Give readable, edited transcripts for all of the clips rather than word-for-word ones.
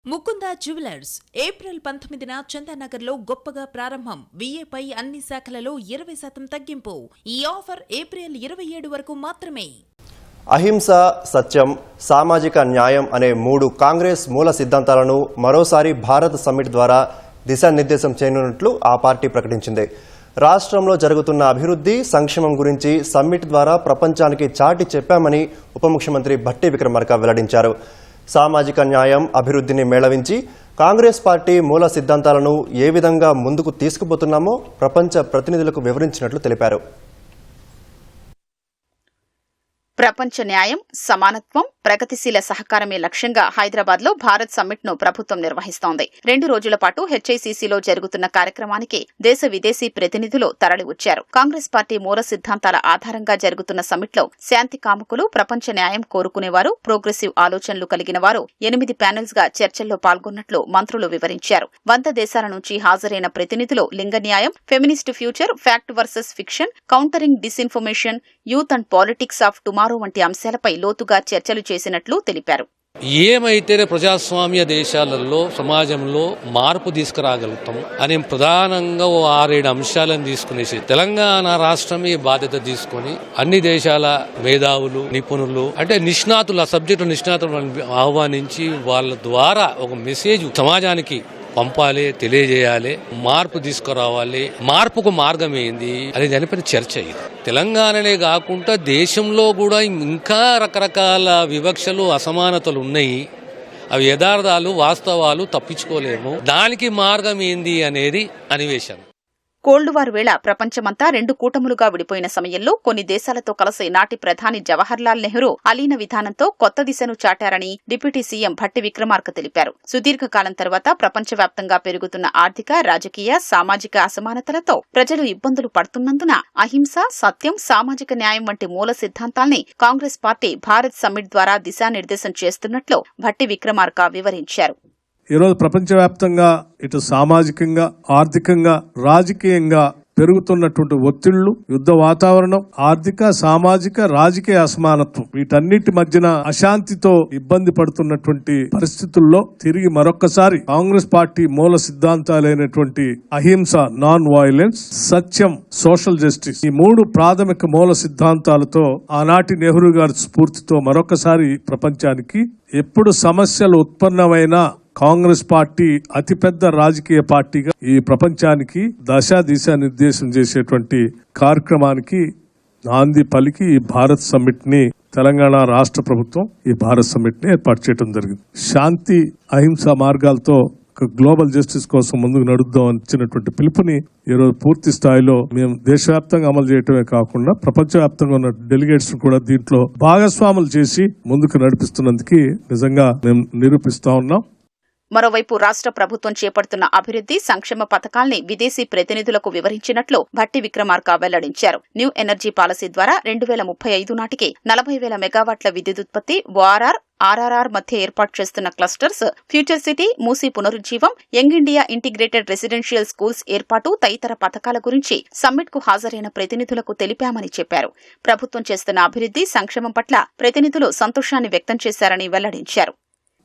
Mukunda jewellers April 19న చందానగర్లో గొప్పగా ప్రారంభం. విఏపై అన్ని శాఖలలో 20% తగ్గింపు. ఈ ఆఫర్ ఏప్రిల్ 27 వరకు మాత్రమే. అహింస, సత్యం, సామాజిక న్యాయం అనే 3 కాంగ్రెస్ మూల సిద్ధాంతాలను మరోసారి భారత్ సమ్మిట్ ద్వారా దిశానిర్దేశం చేయనున్నట్లు ఆ పార్టీ ప్రకటించింది. రాష్ట్రంలో జరుగుతున్న అభివృద్ధి, సంక్షేమం గురించి సమ్మిట్ ద్వారా ప్రపంచానికి చాటి చెప్పామని ఉప ముఖ్యమంత్రి భట్టి విక్రమార్క వెల్లడించారు. సామాజిక న్యాయం, అభివృద్ధిని మేళవించి కాంగ్రెస్ పార్టీ మూల సిద్ధాంతాలను ఏ విధంగా ముందుకు తీసుకుపోతున్నామో ప్రపంచ ప్రతినిధులకు వివరించినట్లు తెలిపారు. ప్రపంచ న్యాయం, సమానత్వం, ప్రగతిశీల సహకారమే లక్ష్యంగా హైదరాబాద్ లో భారత్ సమ్మిట్ ను ప్రభుత్వం నిర్వహిస్తోంది. 2 రోజుల పాటు హెచ్ఐసిసిలో జరుగుతున్న కార్యక్రమానికి దేశ విదేశీ ప్రతినిధులు తరలివచ్చారు. కాంగ్రెస్ పార్టీ మూల సిద్ధాంతాల ఆధారంగా జరుగుతున్న సమ్మిట్ లో శాంతి కాముకులు, ప్రపంచ న్యాయం కోరుకునేవారు, ప్రోగ్రెసివ్ ఆలోచనలు కలిగిన వారు 8 ప్యానెల్స్ గా చర్చల్లో పాల్గొన్నట్లు మంత్రులు వివరించారు. 100 దేశాల నుంచి హాజరైన ప్రతినిధులు లింగ న్యాయం, feminist future, fact versus fiction, countering disinformation, youth and politics of tomorrow వంటి అంశాలపై లోతుగా చర్చలు చేసినట్లు తెలిపారు. ఏమైతే ప్రజాస్వామ్య దేశాలలో సమాజంలో మార్పు తీసుకురాగలుగుతాం అనే ప్రధానంగా 6-7 అంశాలను తీసుకునేసి తెలంగాణ రాష్ట్రం ఈ బాధ్యత తీసుకొని అన్ని దేశాల మేధావులు, నిపుణులు అంటే నిష్ణాతులు, ఆ సబ్జెక్టు నిష్ణాతులను ఆహ్వానించి వాళ్ళ ద్వారా ఒక మెసేజ్ సమాజానికి పంపాలి, తెలియజేయాలి, మార్పు తీసుకురావాలి, మార్పుకు మార్గం ఏంది అనే దానిపైన చర్చ. ఇది తెలంగాణనే కాకుండా దేశంలో కూడా ఇంకా రకరకాల వివక్షలు, అసమానతలు ఉన్నాయి. అవి యథార్థాలు, వాస్తవాలు తప్పించుకోలేము. దానికి మార్గం ఏంది అనేది అన్వేషణ. కోల్డ్ వార్ వేళ ప్రపంచమంతా 2 కూటములుగా విడిపోయిన సమయంలో కొన్ని దేశాలతో కలిసి నాటి ప్రధాని జవహర్లాల్ నెహ్రూ అలీన విధానంతో కొత్త దిశను చాటారని డిప్యూటీ సీఎం భట్టి విక్రమార్క తెలిపారు. సుదీర్ఘకాలం తర్వాత ప్రపంచవ్యాప్తంగా పెరుగుతున్న ఆర్థిక, రాజకీయ, సామాజిక అసమానతలతో ప్రజలు ఇబ్బందులు పడుతున్నందున అహింస, సత్యం, సామాజిక న్యాయం వంటి మూల సిద్ధాంతాల్ని కాంగ్రెస్ పార్టీ భారత్ సమ్మిట్ ద్వారా దిశానిర్దేశం చేస్తున్నట్లు భట్టి విక్రమార్క వివరించారు. ఈరోజు ప్రపంచవ్యాప్తంగా ఇటు సామాజికంగా, ఆర్థికంగా, రాజకీయంగా పెరుగుతున్నటువంటి ఒత్తిళ్లు, యుద్ధ వాతావరణం, ఆర్థిక, సామాజిక, రాజకీయ అసమానత్వం, వీటన్నిటి మధ్యన అశాంతితో ఇబ్బంది పడుతున్నటువంటి పరిస్థితుల్లో తిరిగి మరొక్కసారి కాంగ్రెస్ పార్టీ మూల సిద్ధాంతాలైనటువంటి అహింస, నాన్ వైలెన్స్, సత్యం, సోషల్ జస్టిస్, ఈ 3 ప్రాథమిక మూల సిద్ధాంతాలతో ఆనాటి నెహ్రూ గారి స్ఫూర్తితో మరొకసారి ప్రపంచానికి ఎప్పుడు సమస్యలు ఉత్పన్నమైనా కాంగ్రెస్ పార్టీ అతిపెద్ద రాజకీయ పార్టీగా ఈ ప్రపంచానికి దిశా నిర్దేశం చేసేటువంటి కార్యక్రమానికి నాంది పలికి ఈ భారత్ సమ్మిట్ ని తెలంగాణ రాష్ట్ర ప్రభుత్వం ఈ భారత్ సమ్మిట్ ని ఏర్పాటు చేయడం జరిగింది. శాంతి, అహింస మార్గాలతో గ్లోబల్ జస్టిస్ కోసం ముందుకు నడుద్దాం ఇచ్చినటువంటి పిలుపుని ఈరోజు పూర్తి స్థాయిలో మేము దేశవ్యాప్తంగా అమలు చేయటమే కాకుండా ప్రపంచవ్యాప్తంగా ఉన్న డెలిగేట్స్ కూడా దీంట్లో భాగస్వాములు చేసి ముందుకు నడిపిస్తున్నందుకు నిజంగా మేము నిరూపిస్తా ఉన్నాం. మరోవైపు రాష్ట్ర ప్రభుత్వం చేపడుతున్న అభివృద్ధి, సంక్షేమ పథకాల్ని విదేశీ ప్రతినిధులకు వివరించినట్లు భట్టి విక్రమార్క వెల్లడించారు. న్యూ ఎనర్జీ పాలసీ ద్వారా 2035 నాటికి 40,000 మెగావాట్ల విద్యుదుత్పత్తి, ఆర్ఆర్ఆర్ మధ్య ఏర్పాటు చేస్తున్న క్లస్టర్స్, ఫ్యూచర్ సిటీ, మూసీ పునరుజ్జీవం, young India integrated residential schools ఏర్పాటు తదితర పథకాల గురించి సమ్మిట్ కు హాజరైన ప్రతినిధులకు తెలిపామని చెప్పారు. ప్రభుత్వం చేస్తున్న అభివృద్ధి, సంక్షేమం పట్ల ప్రతినిధులు సంతోషాన్ని వ్యక్తం చేశారని వెల్లడించారు.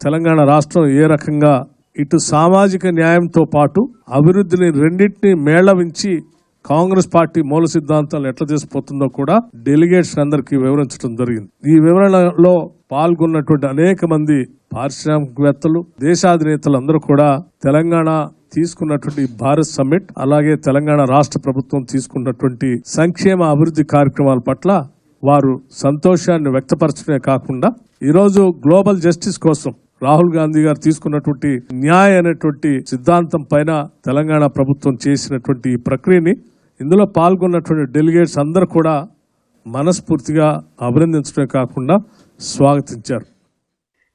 తెలంగాణ రాష్ట్రం ఏ రకంగా ఇటు సామాజిక న్యాయంతో పాటు అభివృద్ధిని రెండింటినీ మేళవించి కాంగ్రెస్ పార్టీ మూల సిద్ధాంతాలు ఎట్లా చేసిపోతుందో కూడా డెలిగేట్స్ అందరికీ వివరించడం జరిగింది. ఈ వివరణలో పాల్గొన్నటువంటి అనేక మంది పారిశ్రామికవేత్తలు, దేశాధినేతలు అందరూ కూడా తెలంగాణ తీసుకున్నటువంటి భారత్ సమ్మిట్, అలాగే తెలంగాణ రాష్ట్ర ప్రభుత్వం తీసుకున్నటువంటి సంక్షేమ అభివృద్ధి కార్యక్రమాల పట్ల వారు సంతోషాన్ని వ్యక్తపరచడమే కాకుండా ఈరోజు గ్లోబల్ జస్టిస్ కోసం రాహుల్ గాంధీ గారు తీసుకున్నటువంటి న్యాయ అనేటువంటి సిద్ధాంతం పైన తెలంగాణ ప్రభుత్వం చేసినటువంటి ఈ ప్రక్రియని ఇందులో పాల్గొన్నటువంటి డెలిగేట్స్ అందరూ కూడా మనస్ఫూర్తిగా అభినందించడమే కాకుండా స్వాగతించారు.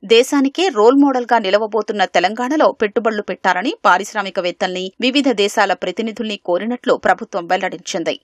దేశానికే రోల్ మోడల్ గా నిలవబోతున్న తెలంగాణలో పెట్టుబడులు పెట్టాలని పారిశ్రామికవేత్తల్ని, వివిధ దేశాల ప్రతినిధుల్ని కోరినట్లు ప్రభుత్వం వెల్లడించింది.